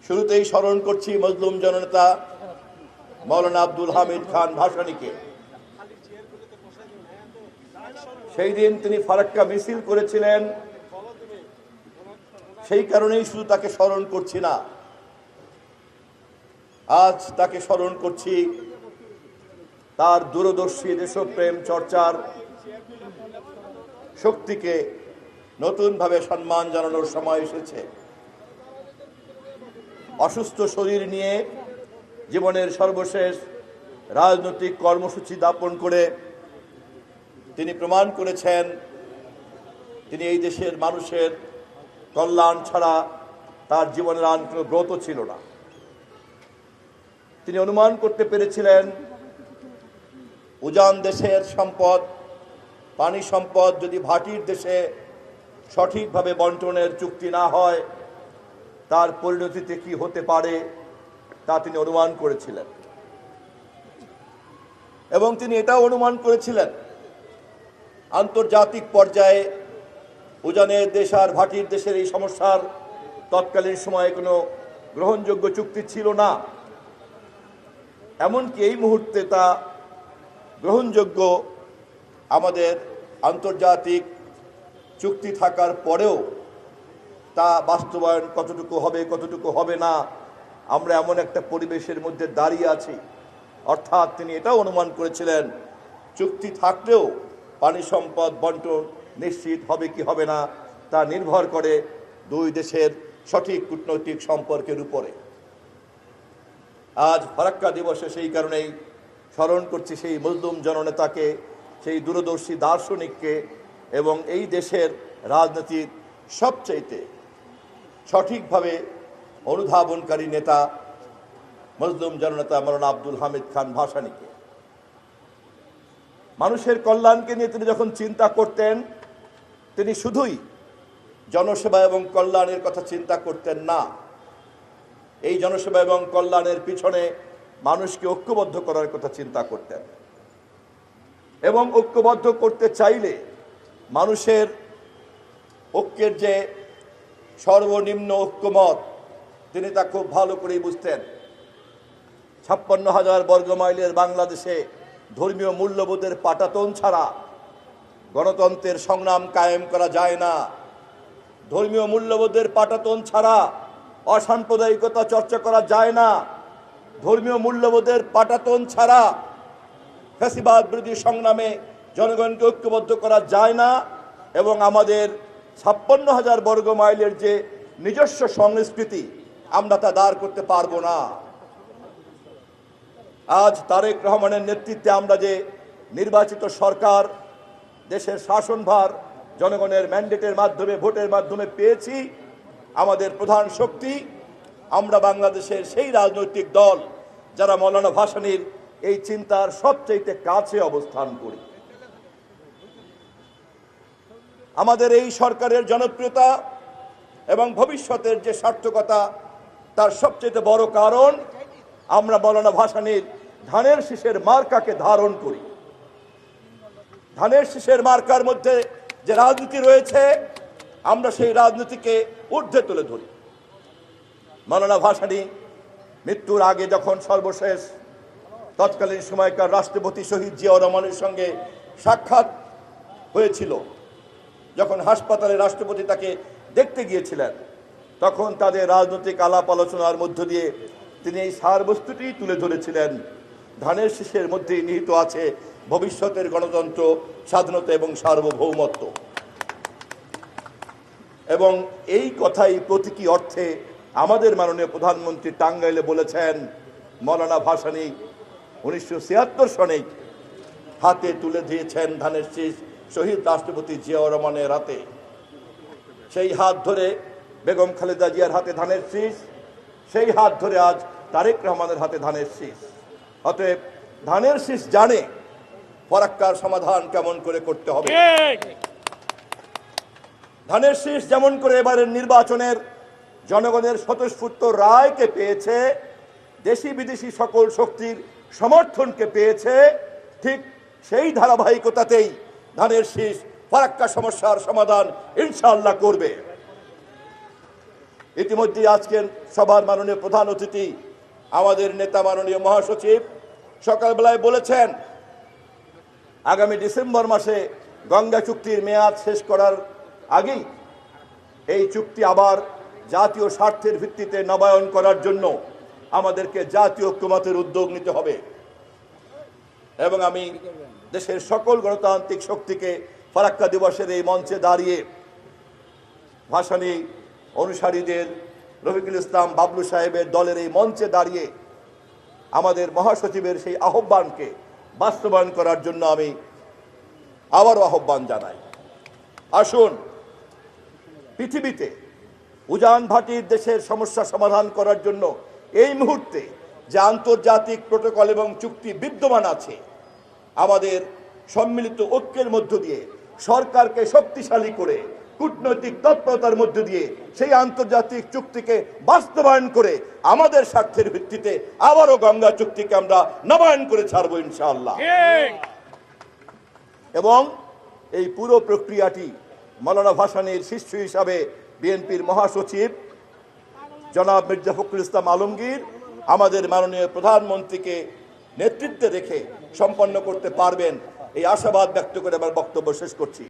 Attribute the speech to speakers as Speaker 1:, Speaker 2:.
Speaker 1: শুরুতেই স্মরণ করছি মজলুম জননেতা মাওলানা আব্দুল হামিদ খান ভাসানীকে। সেই দিন তিনি ফারাক্কা মিছিল করেছিলেন, সেই কারণেই শুধু তাকে স্মরণ করছি না, আজ তাকে স্মরণ করছি তার দূরদর্শী দেশপ্রেম চর্চার শক্তিকে নতুনভাবে সম্মান জানানোর সময় এসেছে। অসুস্থ শরীর নিয়ে জীবনের সর্বশেষ রাজনৈতিক কর্মসূচি যাপন করে তিনি প্রমাণ করেছেন তিনি এই দেশের মানুষের কল্যাণ ছাড়া তার জীবনের আর কোনো ব্রত ছিল না। তিনি অনুমান করতে পেরেছিলেন উজান দেশের সম্পদ, পানি সম্পদ যদি ভাটির দেশে সঠিকভাবে বন্টনের চুক্তি না হয় তার পরিণতিতে কি হতে পারে তা তিনি অনুমান করেছিলেন। এবং তিনি এটাও অনুমান করেছিলেন আন্তর্জাতিক পর্যায়ে উজানের দেশ আর ভাটির দেশের এই সমস্যার তৎকালীন সময়ে কোনো গ্রহণযোগ্য চুক্তি ছিল না, এমনকি এই মুহূর্তে তা গ্রহণযোগ্য। আমাদের আন্তর্জাতিক চুক্তি থাকার পরেও তা বাস্তবায়ন কতটুকু হবে কতটুকু হবে না, আমরা এমন একটা পরিবেশের মধ্যে দাঁড়িয়ে আছি। অর্থাৎ তিনি এটাও অনুমান করেছিলেন চুক্তি থাকলেও পানি সম্পদ বন্টন নিশ্চিত হবে কি হবে না তা নির্ভর করে দুই দেশের সঠিক কূটনৈতিক সম্পর্কের উপরে। আজ ফারাক্কা দিবসে সেই কারণেই স্মরণ করছি সেই মজলুম জননেতাকে, সেই দূরদর্শী দার্শনিককে এবং এই দেশের রাজনীতির সবচাইতে সঠিকভাবে অনুধাবনকারী নেতা মজলুম জননেতা মাওলানা আব্দুল হামিদ খান ভাসানীকে। মানুষের কল্যাণকে নিয়ে তিনি যখন চিন্তা করতেন তিনি শুধুই জনসেবা এবং কল্যাণের কথা চিন্তা করতেন না, এই জনসেবা এবং কল্যাণের পিছনে মানুষকে ঐক্যবদ্ধ করার কথা চিন্তা করতেন। এবং ঐক্যবদ্ধ করতে চাইলে মানুষের ঐক্যের যে সর্বনিম্ন ঐক্যমত তিনি তা খুব ভালো করেই বুঝতেন। 56,000 বর্গমাইলের বাংলাদেশে ধর্মীয় মূল্যবোধের পাটাতন ছাড়া গণতন্ত্রের সংগ্রাম কায়েম করা যায় না। ধর্মীয় মূল্যবোধের পাটাতন ছাড়া অসাম্প্রদায়িকতা চর্চা করা যায় না। ধর্মীয় মূল্যবোধের পাটাতন ছাড়া ফ্যাসিবাদ বিরোধী সংগ্রামে জনগণকে ঐক্যবদ্ধ করা যায় না। এবং আমাদের 56,000 বর্গমাইলের যে নিজস্ব সংস্কৃতি আমরা তা দাঁড় করতে পারবো না। আজ তারেক রহমানের নেতৃত্বে আমরা যে নির্বাচিত সরকার দেশের শাসনভার জনগণের ম্যান্ডেটের মাধ্যমে ভোটের মাধ্যমে পেয়েছি, আমাদের প্রধান শক্তি আমরা বাংলাদেশের সেই রাজনৈতিক দল যারা মাওলানা ভাসানীর এই চিন্তার সবচাইতে কাছে অবস্থান করি। আমাদের এই সরকারের জনপ্রিয়তা এবং ভবিষ্যতের যে সার্থকতা তার সবচেয়ে বড় কারণ আমরা মাওলানা ভাসানীর ধানের শীষের মার্কাকে ধারণ করি। ধানের শীষের মার্কার মধ্যে যে রাজনীতি রয়েছে আমরা সেই রাজনীতিকে ঊর্ধ্বে তুলে ধরি। মাওলানা ভাসানী মৃত্যুর আগে যখন সর্বশেষ তৎকালীন সময়কার রাষ্ট্রপতি শহীদ জিয়াউর রহমানের সঙ্গে সাক্ষাৎ হয়েছিল, যখন হাসপাতালে রাষ্ট্রপতি তাকে দেখতে গিয়েছিলেন, তখন তাদের রাজনৈতিক আলাপ আলোচনার মধ্য দিয়ে তিনি এই সারবস্তুটি তুলে ধরেছিলেন ধানের শীষের মধ্যেই নিহিত আছে ভবিষ্যতের গণতন্ত্র, স্বাধীনতা এবং সার্বভৌমত্ব। এবং এই কথাই প্রতীকী অর্থে আমাদের মাননীয় প্রধানমন্ত্রী টাঙ্গাইলে বলেছেন মাওলানা ভাসানী 1976 সনে হাতে তুলে দিয়েছেন ধানের শীষ শহীদ রাষ্ট্রপতি জিয়াউর রহমানের হাতে। সেই হাত ধরে বেগম খালেদা জিয়ার হাতে ধানের শীষ, সেই হাত ধরে আজ তারেক রহমানের হাতে ধানের শীষ। অতএব ধানের শীষ জানে ফারাক্কার সমাধান কেমন করে করতে হবে। ধানের শীষ যেমন করে এবারের নির্বাচনের জনগণের স্বতঃস্ফূর্ত রায়কে পেয়েছে, দেশি বিদেশি সকল শক্তির সমর্থনকে পেয়েছে, ঠিক সেই ধারাবাহিকতাতেই ধানের শীষ ফারাক্কা সমস্যার সমাধান ইনশাআল্লাহ করবে। ইতিমধ্যে আজকের সভার মাননীয় প্রধান অতিথি আমাদের নেতা মাননীয় মহাসচিব সকালবেলায় বলেছেন, আগামী ডিসেম্বর মাসে গঙ্গা চুক্তির মেয়াদ শেষ করার আগেই এই চুক্তি আবার জাতীয় স্বার্থের ভিত্তিতে নবায়ন করার জন্য আমাদেরকে জাতীয় ঐক্যমতের উদ্যোগ নিতে হবে। এবং আমি দেশের সকল গণতান্ত্রিক শক্তিকে ফারাক্কা দিবসের এই মঞ্চে দাঁড়িয়ে ভাসানী অনুসারীদের, রফিকুল ইসলাম বাবলু সাহেবের দলের এই মঞ্চে দাঁড়িয়ে আমাদের মহাসচিবের সেই আহ্বানকে বাস্তবায়ন করার জন্য আমি আবারও আহ্বান জানাই। আসুন, পৃথিবীতে উজান ভাটির দেশের সমস্যা সমাধান করার জন্য এই মুহূর্তে যে আন্তর্জাতিক প্রটোকল এবং চুক্তি বিদ্যমান আছে, আমাদের সম্মিলিত ঐক্যের মধ্য দিয়ে সরকারকে শক্তিশালী করে কূটনৈতিক তৎপরতার মধ্য দিয়ে সেই আন্তর্জাতিক চুক্তিকে বাস্তবায়ন করে আমাদের স্বার্থের ভিত্তিতে আবারও গঙ্গা চুক্তিকে আমরা নবায়ন করে ছাড়বো ইনশাআল্লাহ। এবং এই পুরো প্রক্রিয়াটি মওলানা ভাসানীর শিষ্য হিসাবে বিএনপির মহাসচিব জনাব মির্জা ফখরুল ইসলাম আলমগীর আমাদের মাননীয় প্রধানমন্ত্রীকে নেতৃত্বে রেখে সম্পন্ন করতে পারবেন, এই আশাবাদ ব্যক্ত করে আমার বক্তব্য শেষ করছি।